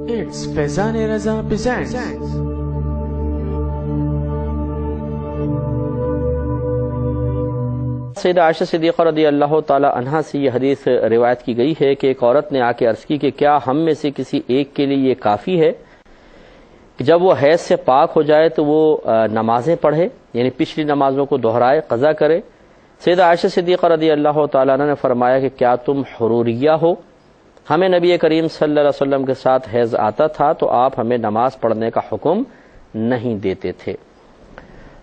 It's Faizan Raza presents. سیدہ عائشہ صدیقہ رضی اللہ تعالی عنہا سے یہ حدیث روایت کی گئی ہے کہ ایک عورت نے آ کے عرض کی کہ کیا ہم میں سے کسی ایک کے لیے یہ کافی ہے کہ جب وہ حیض سے پاک ہو جائے تو وہ نمازیں پڑھے، یعنی پچھلی نمازوں کو دہرائے، قضا کرے؟ سیدہ عائشہ صدیقہ رضی اللہ تعالی عنہ نے فرمایا کہ کیا تم حروریہ ہو؟ ہمیں نبی کریم صلی اللہ علیہ وسلم کے ساتھ حیض آتا تھا تو آپ ہمیں نماز پڑھنے کا حکم نہیں دیتے تھے۔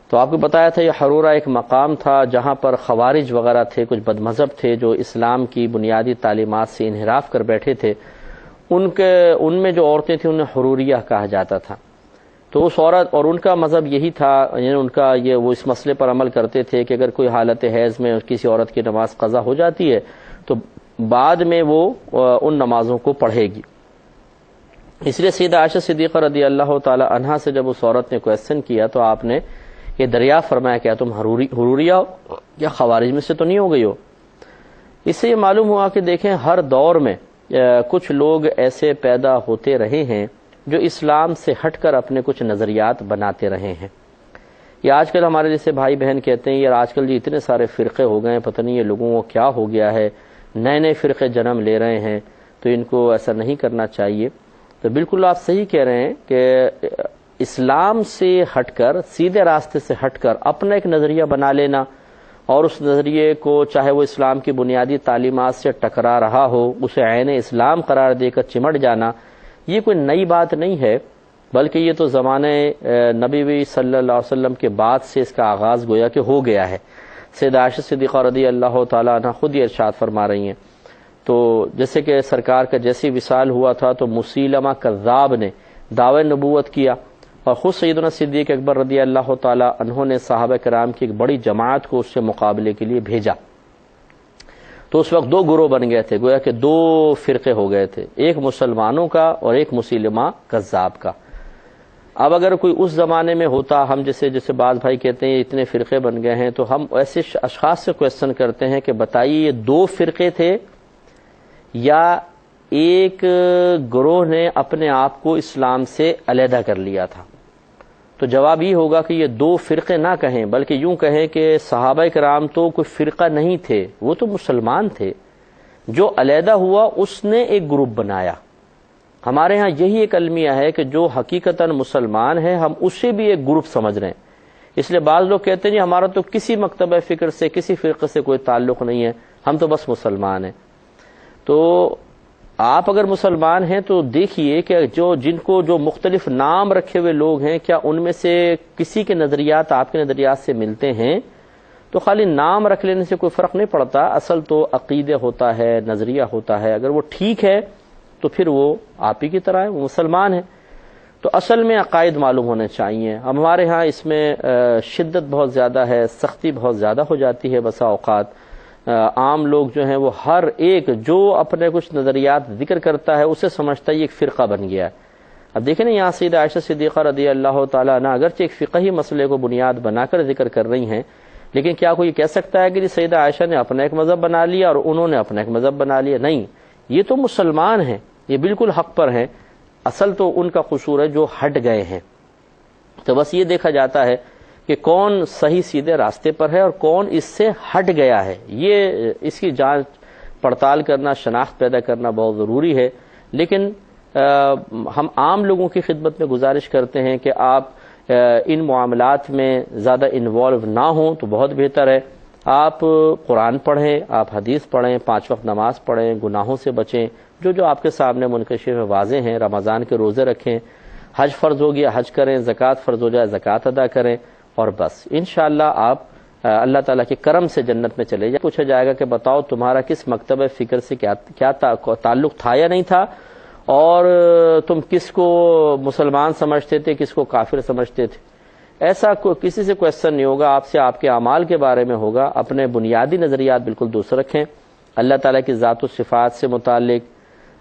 تو آپ کو بتایا تھا یہ حرورہ ایک مقام تھا جہاں پر خوارج وغیرہ تھے، کچھ بد مذہب تھے جو اسلام کی بنیادی تعلیمات سے انحراف کر بیٹھے تھے، ان میں جو عورتیں تھیں انہیں حروریہ کہا جاتا تھا۔ تو اس عورت اور ان کا مذہب یہی تھا، یعنی ان کا وہ اس مسئلے پر عمل کرتے تھے کہ اگر کوئی حالت حیض میں کسی عورت کی نماز قضا ہو جاتی ہے تو بعد میں وہ ان نمازوں کو پڑھے گی۔ اس لیے سیدہ عائشہ صدیقہ رضی اللہ تعالی عنہا سے جب اس عورت نے کویسچن کیا تو آپ نے یہ دریافت فرمایا کیا تم حروریہ ہو یا خوارج میں سے تو نہیں ہو گئی ہو؟ اس سے یہ معلوم ہوا کہ دیکھیں ہر دور میں کچھ لوگ ایسے پیدا ہوتے رہے ہیں جو اسلام سے ہٹ کر اپنے کچھ نظریات بناتے رہے ہیں۔ یہ آج کل ہمارے جیسے بھائی بہن کہتے ہیں یار آج کل جی اتنے سارے فرقے ہو گئے ہیں، پتہ نہیں یہ لوگوں کو کیا ہو گیا ہے، نئے نئے فرقے جنم لے رہے ہیں تو ان کو ایسا نہیں کرنا چاہیے۔ تو بالکل آپ صحیح کہہ رہے ہیں کہ اسلام سے ہٹ کر، سیدھے راستے سے ہٹ کر اپنا ایک نظریہ بنا لینا اور اس نظریے کو چاہے وہ اسلام کی بنیادی تعلیمات سے ٹکرا رہا ہو اسے عین اسلام قرار دے کر چمٹ جانا، یہ کوئی نئی بات نہیں ہے، بلکہ یہ تو زمانے نبی صلی اللہ علیہ وسلم کے بعد سے اس کا آغاز گویا کہ ہو گیا ہے۔ سیدہ عائشہ صدیقہ رضی اللہ تعالی عنہ خود یہ ارشاد فرما رہی ہیں۔ تو جیسے کہ سرکار کا جیسی وصال ہوا تھا تو مسیلمہ کذاب نے دعوی نبوت کیا اور خود سیدنا صدیق اکبر رضی اللہ تعالی عنہ نے صحابہ کرام کی ایک بڑی جماعت کو اس سے مقابلے کے لیے بھیجا۔ تو اس وقت دو گروہ بن گئے تھے، گویا کہ دو فرقے ہو گئے تھے، ایک مسلمانوں کا اور ایک مسلمہ کذاب کا۔ اب اگر کوئی اس زمانے میں ہوتا، ہم جیسے بعض بھائی کہتے ہیں اتنے فرقے بن گئے ہیں، تو ہم ایسے اشخاص سے کویسچن کرتے ہیں کہ بتائیے یہ دو فرقے تھے یا ایک گروہ نے اپنے آپ کو اسلام سے علیحدہ کر لیا تھا؟ تو جواب یہ ہوگا کہ یہ دو فرقے نہ کہیں بلکہ یوں کہیں کہ صحابہ کرام تو کوئی فرقہ نہیں تھے، وہ تو مسلمان تھے، جو علیحدہ ہوا اس نے ایک گروپ بنایا۔ ہمارے ہاں یہی ایک المیہ ہے کہ جو حقیقتاً مسلمان ہے ہم اسے بھی ایک گروپ سمجھ رہے ہیں۔ اس لیے بعض لوگ کہتے ہیں ہمارا تو کسی مکتبہ فکر سے کسی فرقے سے کوئی تعلق نہیں ہے، ہم تو بس مسلمان ہیں۔ تو آپ اگر مسلمان ہیں تو دیکھیے کہ جو مختلف نام رکھے ہوئے لوگ ہیں کیا ان میں سے کسی کے نظریات آپ کے نظریات سے ملتے ہیں؟ تو خالی نام رکھ لینے سے کوئی فرق نہیں پڑتا، اصل تو عقیدہ ہوتا ہے، نظریہ ہوتا ہے۔ اگر وہ ٹھیک ہے تو پھر وہ آپ ہی کی طرح ہے، وہ مسلمان ہے۔ تو اصل میں عقائد معلوم ہونے چاہیے۔ اب ہمارے ہاں اس میں شدت بہت زیادہ ہے، سختی بہت زیادہ ہو جاتی ہے بسا اوقات۔ عام لوگ جو ہیں وہ ہر ایک جو اپنے کچھ نظریات ذکر کرتا ہے اسے سمجھتا ہے یہ ایک فرقہ بن گیا ہے۔ اب دیکھیں نا یہاں سیدہ عائشہ صدیقہ رضی اللہ تعالی عنہ اگرچہ ایک فقہی مسئلے کو بنیاد بنا کر ذکر کر رہی ہیں، لیکن کیا کوئی کہہ سکتا ہے کہ سیدہ عائشہ نے اپنا ایک مذہب بنا لیا اور انہوں نے اپنا ایک مذہب بنا لیا؟ نہیں، یہ تو مسلمان ہیں، یہ بالکل حق پر ہیں، اصل تو ان کا قصور ہے جو ہٹ گئے ہیں۔ تو بس یہ دیکھا جاتا ہے کہ کون صحیح سیدھے راستے پر ہے اور کون اس سے ہٹ گیا ہے، یہ اس کی جانچ پڑتال کرنا، شناخت پیدا کرنا بہت ضروری ہے۔ لیکن ہم عام لوگوں کی خدمت میں گزارش کرتے ہیں کہ آپ ان معاملات میں زیادہ انوالو نہ ہوں تو بہت بہتر ہے۔ آپ قرآن پڑھیں، آپ حدیث پڑھیں، 5 وقت نماز پڑھیں، گناہوں سے بچیں، جو آپ کے سامنے منکشف واضح ہیں، رمضان کے روزے رکھیں، حج فرض ہو گیا حج کریں، زکوٰۃ فرض ہو جائے زکوٰۃ ادا کریں، اور بس انشاءاللہ آپ اللہ تعالیٰ کے کرم سے جنت میں چلے جائیں۔ پوچھا جائے گا کہ بتاؤ تمہارا کس مکتبہ فکر سے کیا تعلق تھا یا نہیں تھا، اور تم کس کو مسلمان سمجھتے تھے کس کو کافر سمجھتے تھے؟ ایسا کسی سے کویسچن نہیں ہوگا، آپ سے آپ کے اعمال کے بارے میں ہوگا۔ اپنے بنیادی نظریات بالکل درست رکھیں، اللہ تعالیٰ کی ذات و صفات سے متعلق،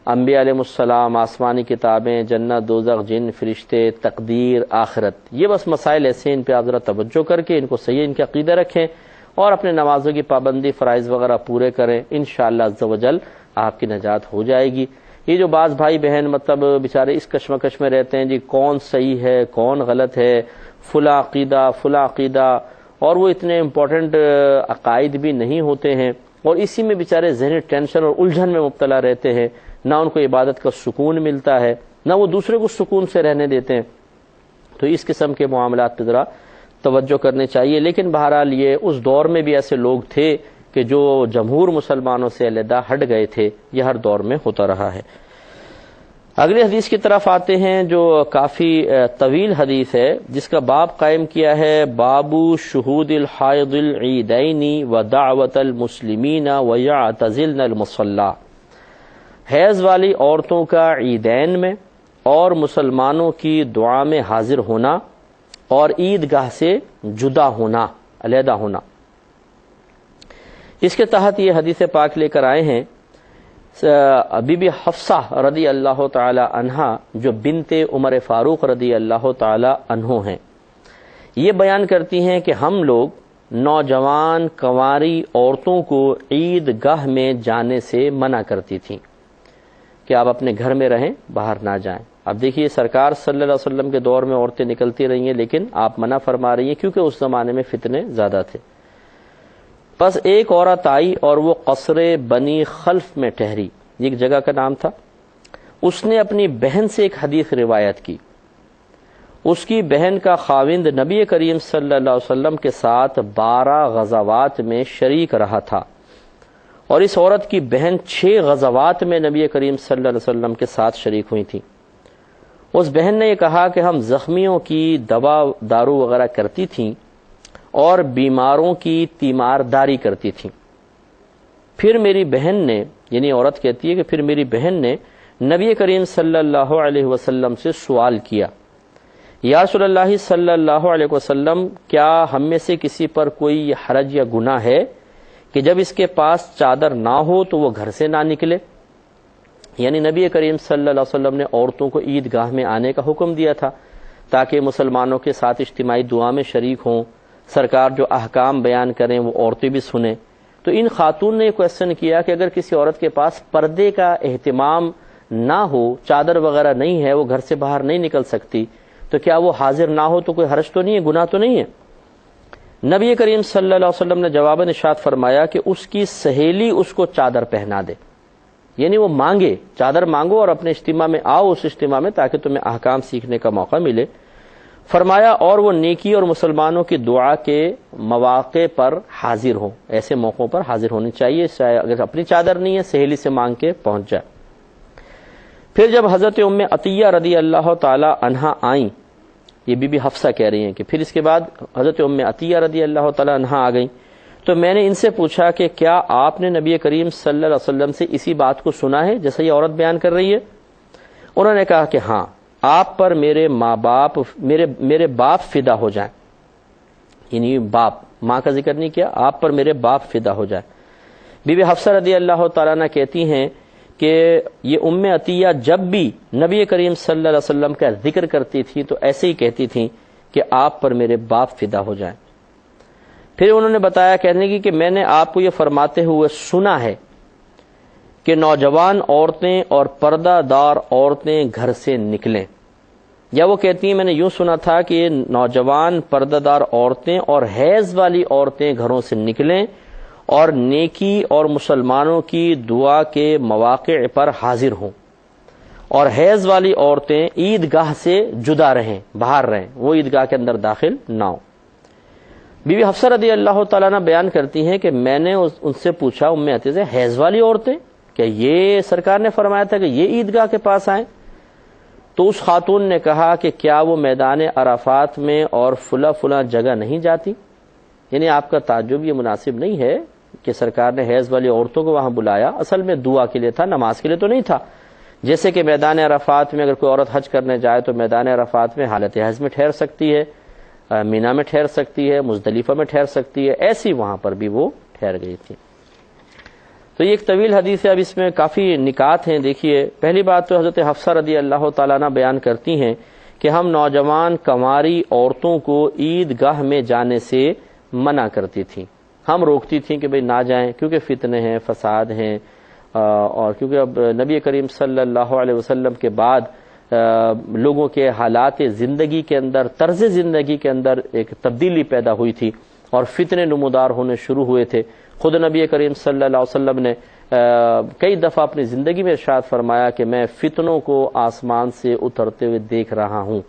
انبیاء علیہ السلام، آسمانی کتابیں، جنت دوزخ، جن فرشتے، تقدیر، آخرت، یہ بس مسائل ایسے ہیں، ان پہ آپ ذرا توجہ کر کے ان کو صحیح ان کے عقیدہ رکھیں اور اپنے نمازوں کی پابندی، فرائض وغیرہ پورے کریں، انشاءاللہ عز و جل آپ کی نجات ہو جائے گی۔ یہ جو بعض بھائی بہن مطلب بیچارے اس کشمکش میں رہتے ہیں جی کون صحیح ہے کون غلط ہے، فلاں عقیدہ، اور وہ اتنے امپورٹنٹ عقائد بھی نہیں ہوتے ہیں، اور اسی میں بیچارے ذہنی ٹینشن اور الجھن میں مبتلا رہتے ہیں، نہ ان کو عبادت کا سکون ملتا ہے نہ وہ دوسرے کو سکون سے رہنے دیتے ہیں۔ تو اس قسم کے معاملات پہ ذرا توجہ کرنی چاہیے۔ لیکن بہرحال یہ اس دور میں بھی ایسے لوگ تھے کہ جو جمہور مسلمانوں سے علیحدہ ہٹ گئے تھے، یہ ہر دور میں ہوتا رہا ہے۔ اگلی حدیث کی طرف آتے ہیں جو کافی طویل حدیث ہے، جس کا باب قائم کیا ہے باب شہود الحائض العیدین و دعوت المسلمین ویعتزلن المصلی، حیض والی عورتوں کا عیدین میں اور مسلمانوں کی دعا میں حاضر ہونا اور عیدگاہ سے جدا ہونا، علیحدہ ہونا۔ اس کے تحت یہ حدیث پاک لے کر آئے ہیں بی بی حفصہ رضی اللہ تعالی عنہا جو بنت عمر فاروق رضی اللہ تعالی عنہ ہیں، یہ بیان کرتی ہیں کہ ہم لوگ نوجوان کنواری عورتوں کو عید گاہ میں جانے سے منع کرتی تھیں کہ آپ اپنے گھر میں رہیں، باہر نہ جائیں۔ اب دیکھیے سرکار صلی اللہ علیہ وسلم کے دور میں عورتیں نکلتی رہی ہیں، لیکن آپ منع فرما رہی ہیں کیونکہ اس زمانے میں فتنے زیادہ تھے۔ پس ایک عورت آئی اور وہ قصر بنی خلف میں ٹھہری، یہ ایک جگہ کا نام تھا۔ اس نے اپنی بہن سے ایک حدیث روایت کی۔ اس کی بہن کا خاوند نبی کریم صلی اللہ علیہ وسلم کے ساتھ 12 غزوات میں شریک رہا تھا، اور اس عورت کی بہن 6 غزوات میں نبی کریم صلی اللہ علیہ وسلم کے ساتھ شریک ہوئی تھی۔ اس بہن نے یہ کہا کہ ہم زخمیوں کی دوا دارو وغیرہ کرتی تھیں اور بیماروں کی تیمارداری کرتی تھیں۔ پھر میری بہن نے، یعنی عورت کہتی ہے کہ پھر میری بہن نے نبی کریم صلی اللہ علیہ وسلم سے سوال کیا، یا رسول اللہ صلی اللہ علیہ وسلم، کیا ہم میں سے کسی پر کوئی حرج یا گناہ ہے کہ جب اس کے پاس چادر نہ ہو تو وہ گھر سے نہ نکلے؟ یعنی نبی کریم صلی اللہ علیہ وسلم نے عورتوں کو عید گاہ میں آنے کا حکم دیا تھا تاکہ مسلمانوں کے ساتھ اجتماعی دعا میں شریک ہوں، سرکار جو احکام بیان کریں وہ عورتیں بھی سنیں۔ تو ان خاتون نے کویسچن کیا کہ اگر کسی عورت کے پاس پردے کا اہتمام نہ ہو، چادر وغیرہ نہیں ہے، وہ گھر سے باہر نہیں نکل سکتی، تو کیا وہ حاضر نہ ہو تو کوئی حرج تو نہیں ہے، گناہ تو نہیں ہے؟ نبی کریم صلی اللہ علیہ وسلم نے جواباً ارشاد فرمایا کہ اس کی سہیلی اس کو چادر پہنا دے، یعنی وہ مانگے، چادر مانگو اور اپنے اجتماع میں آؤ اس اجتماع میں تاکہ تمہیں احکام سیکھنے کا موقع ملے۔ فرمایا اور وہ نیکی اور مسلمانوں کی دعا کے مواقع پر حاضر ہوں، ایسے موقعوں پر حاضر ہونی چاہیے، اگر اپنی چادر نہیں ہے سہیلی سے مانگ کے پہنچ جائے۔ پھر جب حضرت ام عطیہ رضی اللہ تعالی عنہا آئیں، یہ بی بی حفصہ کہہ رہی ہیں کہ پھر اس کے بعد حضرت ام عطیہ رضی اللہ تعالی عنہا آ گئیں، تو میں نے ان سے پوچھا کہ کیا آپ نے نبی کریم صلی اللہ علیہ وسلم سے اسی بات کو سنا ہے جیسا یہ عورت بیان کر رہی ہے؟ انہوں نے کہا کہ ہاں، آپ پر میرے باپ فدا ہو جائیں، یعنی باپ، ماں کا ذکر نہیں کیا، آپ پر میرے باپ فدا ہو جائیں۔ بی بی حفصہ رضی اللہ تعالیٰ عنہ کہتی ہیں کہ یہ ام عطیہ جب بھی نبی کریم صلی اللہ علیہ وسلم کا ذکر کرتی تھی تو ایسے ہی کہتی تھیں کہ آپ پر میرے باپ فدا ہو جائیں۔ پھر انہوں نے بتایا، کہنے کی کہ میں نے آپ کو یہ فرماتے ہوئے سنا ہے کہ نوجوان عورتیں اور پردہ دار عورتیں گھر سے نکلیں، یا وہ کہتی ہیں میں نے یوں سنا تھا کہ یہ نوجوان پردہ دار عورتیں اور حیض والی عورتیں گھروں سے نکلیں اور نیکی اور مسلمانوں کی دعا کے مواقع پر حاضر ہوں، اور حیض والی عورتیں عیدگاہ سے جدا رہیں، باہر رہیں، وہ عیدگاہ کے اندر داخل نہ ہوں۔ بی بی حفصہ رضی اللہ تعالیٰ عنہ بیان کرتی ہیں کہ میں نے ان سے پوچھا، ام عطیہ سے، حیض والی عورتیں کیا یہ سرکار نے فرمایا تھا کہ یہ عیدگاہ کے پاس آئیں؟ تو اس خاتون نے کہا کہ کیا وہ میدان عرفات میں اور فلاں جگہ نہیں جاتی؟ یعنی آپ کا تعجب یہ مناسب نہیں ہے کہ سرکار نے حیض والی عورتوں کو وہاں بلایا، اصل میں دعا کے لیے تھا، نماز کے لیے تو نہیں تھا۔ جیسے کہ میدان عرفات میں اگر کوئی عورت حج کرنے جائے تو میدان عرفات میں حالت حیض میں ٹھہر سکتی ہے، مینا میں ٹھہر سکتی ہے، مزدلفہ میں ٹھہر سکتی ہے، ایسی وہاں پر بھی وہ ٹھہر گئی تھی۔ تو یہ ایک طویل حدیث ہے، اب اس میں کافی نکات ہیں۔ دیکھیے، پہلی بات تو حضرت حفصہ رضی اللہ تعالیٰ عنہ بیان کرتی ہیں کہ ہم نوجوان کنواری عورتوں کو عید گاہ میں جانے سے منع کرتی تھیں، ہم روکتی تھیں کہ بھئی نہ جائیں کیونکہ فتنے ہیں، فساد ہیں، اور کیونکہ اب نبی کریم صلی اللہ علیہ وسلم کے بعد لوگوں کے حالات زندگی کے اندر، طرز زندگی کے اندر ایک تبدیلی پیدا ہوئی تھی اور فتنے نمودار ہونے شروع ہوئے تھے۔ خود نبی کریم صلی اللہ علیہ وسلم نے کئی دفعہ اپنی زندگی میں ارشاد فرمایا کہ میں فتنوں کو آسمان سے اترتے ہوئے دیکھ رہا ہوں،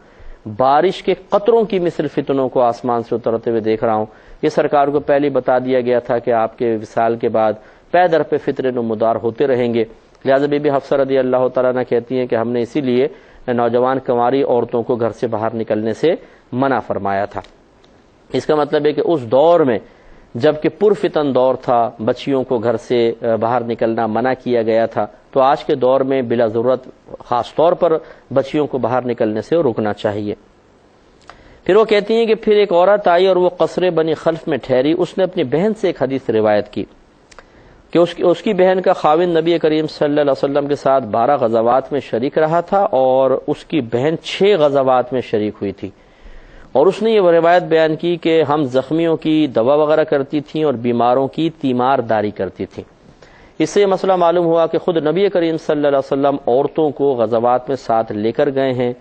بارش کے قطروں کی مثل فتنوں کو آسمان سے اترتے ہوئے دیکھ رہا ہوں۔ یہ سرکار کو پہلے بتا دیا گیا تھا کہ آپ کے وصال کے بعد پے در پہ فتنے نمودار ہوتے رہیں گے۔ لہٰذا بی بی حفصہ رضی اللہ تعالیٰ عنہ کہتی ہیں کہ ہم نے اسی لیے نوجوان کنواری عورتوں کو گھر سے باہر نکلنے سے منع فرمایا تھا۔ اس کا مطلب ہے کہ اس دور میں جب کہ پرفتن دور تھا، بچیوں کو گھر سے باہر نکلنا منع کیا گیا تھا، تو آج کے دور میں بلا ضرورت خاص طور پر بچیوں کو باہر نکلنے سے روکنا چاہیے۔ پھر وہ کہتی ہیں کہ پھر ایک عورت آئی اور وہ قصر بنی خلف میں ٹھہری، اس نے اپنی بہن سے ایک حدیث روایت کی کہ اس کی بہن کا خاوند نبی کریم صلی اللہ علیہ وسلم کے ساتھ 12 غزوات میں شریک رہا تھا اور اس کی بہن 6 غزوات میں شریک ہوئی تھی، اور اس نے یہ روایت بیان کی کہ ہم زخمیوں کی دوا وغیرہ کرتی تھیں اور بیماروں کی تیمار داری کرتی تھیں۔ اس سے یہ مسئلہ معلوم ہوا کہ خود نبی کریم صلی اللہ علیہ وسلم عورتوں کو غزوات میں ساتھ لے کر گئے ہیں،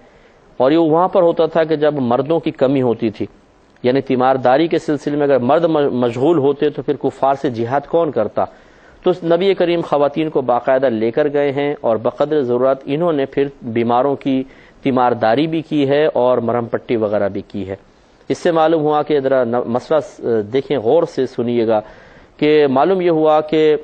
اور یہ وہاں پر ہوتا تھا کہ جب مردوں کی کمی ہوتی تھی، یعنی تیمار داری کے سلسلے میں اگر مرد مشغول ہوتے تو پھر کفار سے جہاد کون کرتا، تو نبی کریم خواتین کو باقاعدہ لے کر گئے ہیں اور بقدر ضرورت انہوں نے پھر بیماروں کی تیمار داری بھی کی ہے اور مرہم پٹی وغیرہ بھی کی ہے۔ اس سے معلوم ہوا کہ ذرا مسئلہ دیکھیں، غور سے سنیے گا، کہ معلوم یہ ہوا کہ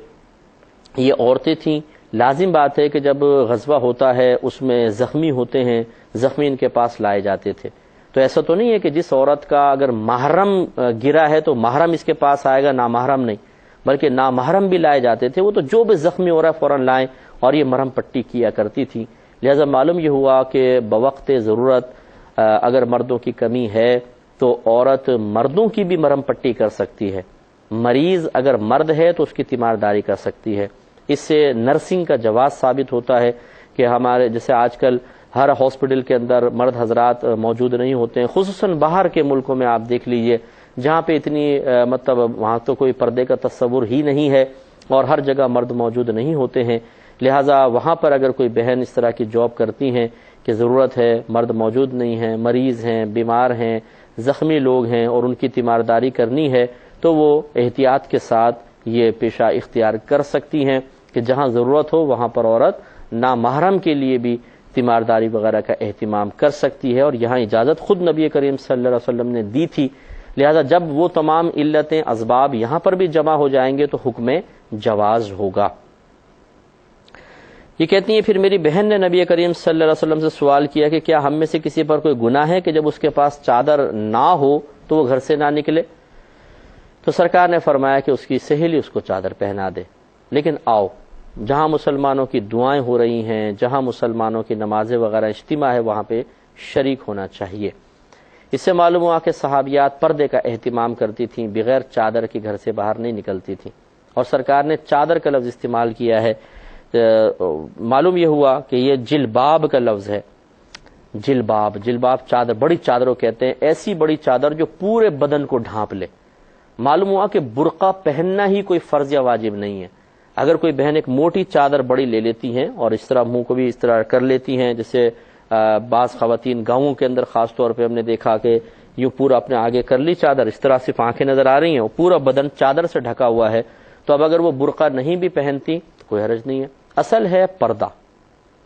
یہ عورتیں تھیں، لازم بات ہے کہ جب غزوہ ہوتا ہے اس میں زخمی ہوتے ہیں، زخمی ان کے پاس لائے جاتے تھے، تو ایسا تو نہیں ہے کہ جس عورت کا اگر محرم گرا ہے تو محرم اس کے پاس آئے گا، نامحرم نہیں، بلکہ نامحرم بھی لائے جاتے تھے، وہ تو جو بھی زخمی ہو رہا ہے فوراً لائیں، اور یہ مرہم پٹی کیا کرتی تھی۔ لہذا معلوم یہ ہوا کہ بوقت ضرورت اگر مردوں کی کمی ہے تو عورت مردوں کی بھی مرہم پٹی کر سکتی ہے، مریض اگر مرد ہے تو اس کی تیمارداری کر سکتی ہے۔ اس سے نرسنگ کا جواز ثابت ہوتا ہے کہ ہمارے جیسے آج کل ہر ہاسپٹل کے اندر مرد حضرات موجود نہیں ہوتے ہیں، خصوصاً باہر کے ملکوں میں آپ دیکھ لیجئے جہاں پہ اتنی مطلب وہاں تو کوئی پردے کا تصور ہی نہیں ہے اور ہر جگہ مرد موجود نہیں ہوتے ہیں، لہٰذا وہاں پر اگر کوئی بہن اس طرح کی جاب کرتی ہیں کہ ضرورت ہے، مرد موجود نہیں ہیں، مریض ہیں، بیمار ہیں، زخمی لوگ ہیں اور ان کی تیمارداری کرنی ہے، تو وہ احتیاط کے ساتھ یہ پیشہ اختیار کر سکتی ہیں کہ جہاں ضرورت ہو وہاں پر عورت نامحرم کے لیے بھی تیمارداری وغیرہ کا اہتمام کر سکتی ہے، اور یہاں اجازت خود نبی کریم صلی اللہ علیہ وسلم نے دی تھی۔ لہذا جب وہ تمام علتیں، اسباب یہاں پر بھی جمع ہو جائیں گے تو حکم جواز ہوگا۔ یہ کہتی ہیں پھر میری بہن نے نبی کریم صلی اللہ علیہ وسلم سے سوال کیا کہ کیا ہم میں سے کسی پر کوئی گناہ ہے کہ جب اس کے پاس چادر نہ ہو تو وہ گھر سے نہ نکلے؟ تو سرکار نے فرمایا کہ اس کی سہیلی اس کو چادر پہنا دے، لیکن آؤ جہاں مسلمانوں کی دعائیں ہو رہی ہیں، جہاں مسلمانوں کی نمازیں وغیرہ اجتماع ہے، وہاں پہ شریک ہونا چاہیے۔ اس سے معلوم ہوا کہ صحابیات پردے کا اہتمام کرتی تھیں، بغیر چادر کے گھر سے باہر نہیں نکلتی تھیں، اور سرکار نے چادر کا لفظ استعمال کیا ہے۔ معلوم یہ ہوا کہ یہ جلباب کا لفظ ہے، جلباب چادر، بڑی چادروں کہتے ہیں، ایسی بڑی چادر جو پورے بدن کو ڈھانپ لے۔ معلوم ہوا کہ برقع پہننا ہی کوئی فرض یا واجب نہیں ہے۔ اگر کوئی بہن ایک موٹی چادر بڑی لے لیتی ہیں اور اس طرح منہ کو بھی اس طرح کر لیتی ہیں، جیسے بعض خواتین گاؤں کے اندر خاص طور پہ ہم نے دیکھا کہ یوں پورا اپنے آگے کر لی چادر، اس طرح صرف آنکھیں نظر آ رہی ہیں، پورا بدن چادر سے ڈھکا ہوا ہے، تو اب اگر وہ برقع نہیں بھی پہنتی کوئی حرج نہیں ہے۔ اصل ہے پردہ،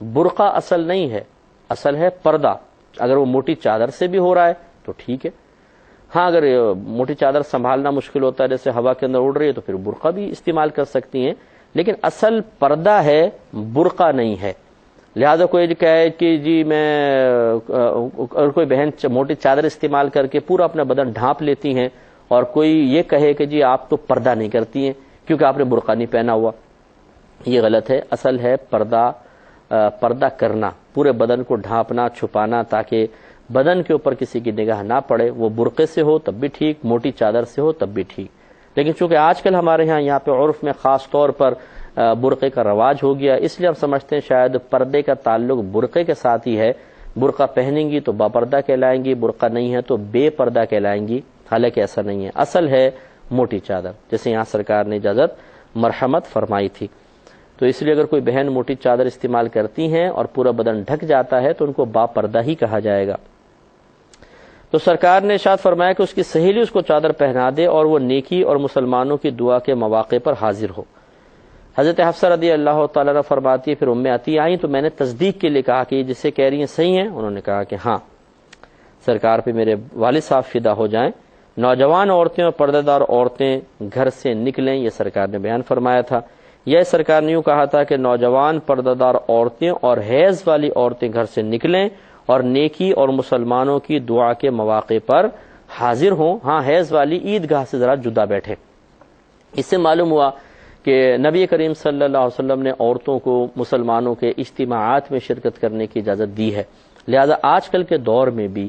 برقع اصل نہیں ہے، اصل ہے پردہ۔ اگر وہ موٹی چادر سے بھی ہو رہا ہے تو ٹھیک ہے، ہاں اگر موٹی چادر سنبھالنا مشکل ہوتا ہے جیسے ہوا کے اندر اڑ رہی ہے تو پھر برقع بھی استعمال کر سکتی ہیں، لیکن اصل پردہ ہے، برقع نہیں ہے۔ لہذا کوئی کہے کہ جی میں اور کوئی بہن موٹی چادر استعمال کر کے پورا اپنا بدن ڈھانپ لیتی ہیں اور کوئی یہ کہے کہ جی آپ تو پردہ نہیں کرتی ہیں کیونکہ آپ نے برقع نہیں پہنا ہوا، یہ غلط ہے۔ اصل ہے پردہ کرنا، پورے بدن کو ڈھانپنا، چھپانا، تاکہ بدن کے اوپر کسی کی نگاہ نہ پڑے۔ وہ برقعے سے ہو تب بھی ٹھیک، موٹی چادر سے ہو تب بھی ٹھیک، لیکن چونکہ آج کل ہمارے یہاں پہ عرف میں خاص طور پر برقعے کا رواج ہو گیا، اس لیے ہم سمجھتے ہیں شاید پردے کا تعلق برقعے کے ساتھ ہی ہے۔ برقع پہنیں گی تو باپردہ کہلائیں گی، برقع نہیں ہے تو بے پردہ کہلائیں گی، حالانکہ ایسا نہیں ہے۔ اصل ہے موٹی چادر، جیسے یہاں سرکار نے اجازت مرحمت فرمائی تھی۔ تو اس لیے اگر کوئی بہن موٹی چادر استعمال کرتی ہیں اور پورا بدن ڈھک جاتا ہے تو ان کو با پردہ ہی کہا جائے گا۔ تو سرکار نے ارشاد فرمایا کہ اس کی سہیلی اس کو چادر پہنا دے اور وہ نیکی اور مسلمانوں کی دعا کے مواقع پر حاضر ہو۔ حضرت حفصہ رضی اللہ تعالیٰ عنہ فرماتی ہے پھر ام عطیہ آئیں تو میں نے تصدیق کے لیے کہا کہ یہ جسے کہہ رہی ہیں صحیح ہیں؟ انہوں نے کہا کہ ہاں۔ سرکار پہ میرے والد صاحب فدا ہو جائیں، نوجوان عورتیں اور پردہ دار عورتیں گھر سے نکلیں، یہ سرکار نے بیان فرمایا تھا۔ یہ سرکار نے یوں کہا تھا کہ نوجوان پردہ دار عورتیں اور حیض والی عورتیں گھر سے نکلیں اور نیکی اور مسلمانوں کی دعا کے مواقع پر حاضر ہوں۔ ہاں، حیض والی عیدگاہ سے ذرا جدا بیٹھے۔ اس سے معلوم ہوا کہ نبی کریم صلی اللہ علیہ وسلم نے عورتوں کو مسلمانوں کے اجتماعات میں شرکت کرنے کی اجازت دی ہے۔ لہذا آج کل کے دور میں بھی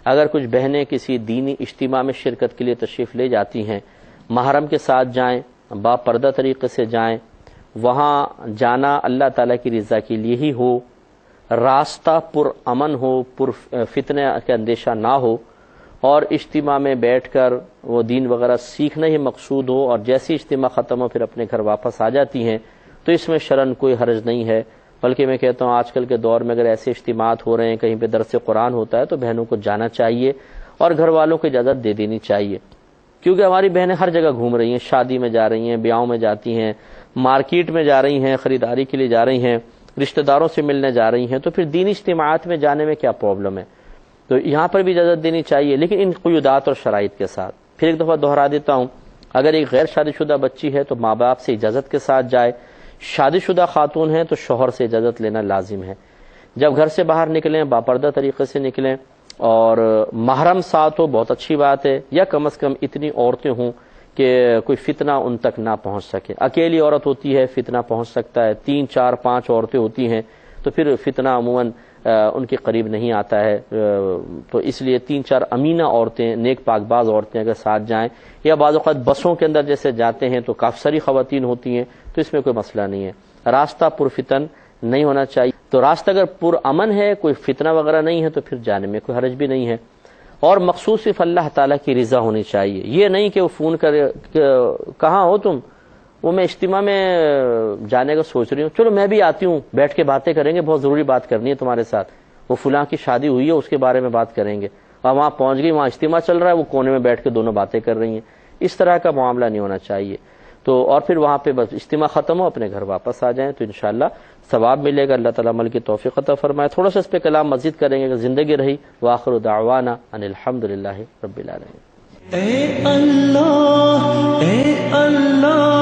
اگر کچھ بہنیں کسی دینی اجتماع میں شرکت کے لیے تشریف لے جاتی ہیں، محرم کے ساتھ جائیں، با پردہ طریقے سے جائیں، وہاں جانا اللہ تعالیٰ کی رضا کے لیے ہی ہو، راستہ پر امن ہو، پر فتنہ کا اندیشہ نہ ہو، اور اجتماع میں بیٹھ کر وہ دین وغیرہ سیکھنا ہی مقصود ہو، اور جیسی اجتماع ختم ہو پھر اپنے گھر واپس آ جاتی ہیں، تو اس میں شرعاً کوئی حرج نہیں ہے۔ بلکہ میں کہتا ہوں آج کل کے دور میں اگر ایسے اجتماعات ہو رہے ہیں، کہیں پہ درس قرآن ہوتا ہے، تو بہنوں کو جانا چاہیے اور گھر والوں کو اجازت دے دینی چاہیے، کیونکہ ہماری بہنیں ہر جگہ گھوم رہی ہیں، شادی میں جا رہی ہیں، بیاہوں میں جاتی ہیں، مارکیٹ میں جا رہی ہیں، خریداری کے لیے جا رہی ہیں، رشتہ داروں سے ملنے جا رہی ہیں، تو پھر دینی اجتماعات میں جانے میں کیا پرابلم ہے؟ تو یہاں پر بھی اجازت دینی چاہیے، لیکن ان قیودات اور شرائط کے ساتھ۔ پھر ایک دفعہ دہرا دیتا ہوں، اگر ایک غیر شادی شدہ بچی ہے تو ماں باپ سے اجازت کے ساتھ جائے، شادی شدہ خاتون ہیں تو شوہر سے اجازت لینا لازم ہے۔ جب گھر سے باہر نکلیں باپردہ طریقے سے نکلیں، اور محرم ساتھ ہو بہت اچھی بات ہے، یا کم از کم اتنی عورتیں ہوں کہ کوئی فتنہ ان تک نہ پہنچ سکے۔ اکیلی عورت ہوتی ہے فتنہ پہنچ سکتا ہے، 3 4 5 عورتیں ہوتی ہیں تو پھر فتنہ عموماً ان کے قریب نہیں آتا ہے، تو اس لیے 3 4 امینہ عورتیں، نیک پاک باز عورتیں اگر ساتھ جائیں، یا بعض اوقات بسوں کے اندر جیسے جاتے ہیں تو کافی ساری خواتین ہوتی ہیں، تو اس میں کوئی مسئلہ نہیں ہے۔ راستہ پرفتن نہیں ہونا چاہیے، تو راستہ اگر پر امن ہے، کوئی فتنہ وغیرہ نہیں ہے، تو پھر جانے میں کوئی حرج بھی نہیں ہے، اور مخصوص صرف اللہ تعالیٰ کی رضا ہونی چاہیے۔ یہ نہیں کہ وہ فون کرے کہ کہاں ہو تم، وہ میں اجتماع میں جانے کا سوچ رہی ہوں، چلو میں بھی آتی ہوں، بیٹھ کے باتیں کریں گے، بہت ضروری بات کرنی ہے تمہارے ساتھ، وہ فلاں کی شادی ہوئی ہے اس کے بارے میں بات کریں گے، اور وہاں پہنچ گئی، وہاں اجتماع چل رہا ہے، وہ کونے میں بیٹھ کے دونوں باتیں کر رہی ہیں۔ اس طرح کا معاملہ نہیں ہونا چاہیے۔ تو اور پھر وہاں پہ بس اجتماع ختم ہو، اپنے گھر واپس آ جائیں تو انشاءاللہ ثواب ملے گا۔ اللہ تعالیٰ عمل کی توفیق عطا فرمائے۔ تھوڑا سا اس پہ کلام مزید کریں گے اگر زندگی رہی۔ وآخر دعوانا ان الحمدللہ رب العالمین۔ اے اللہ، اے اللہ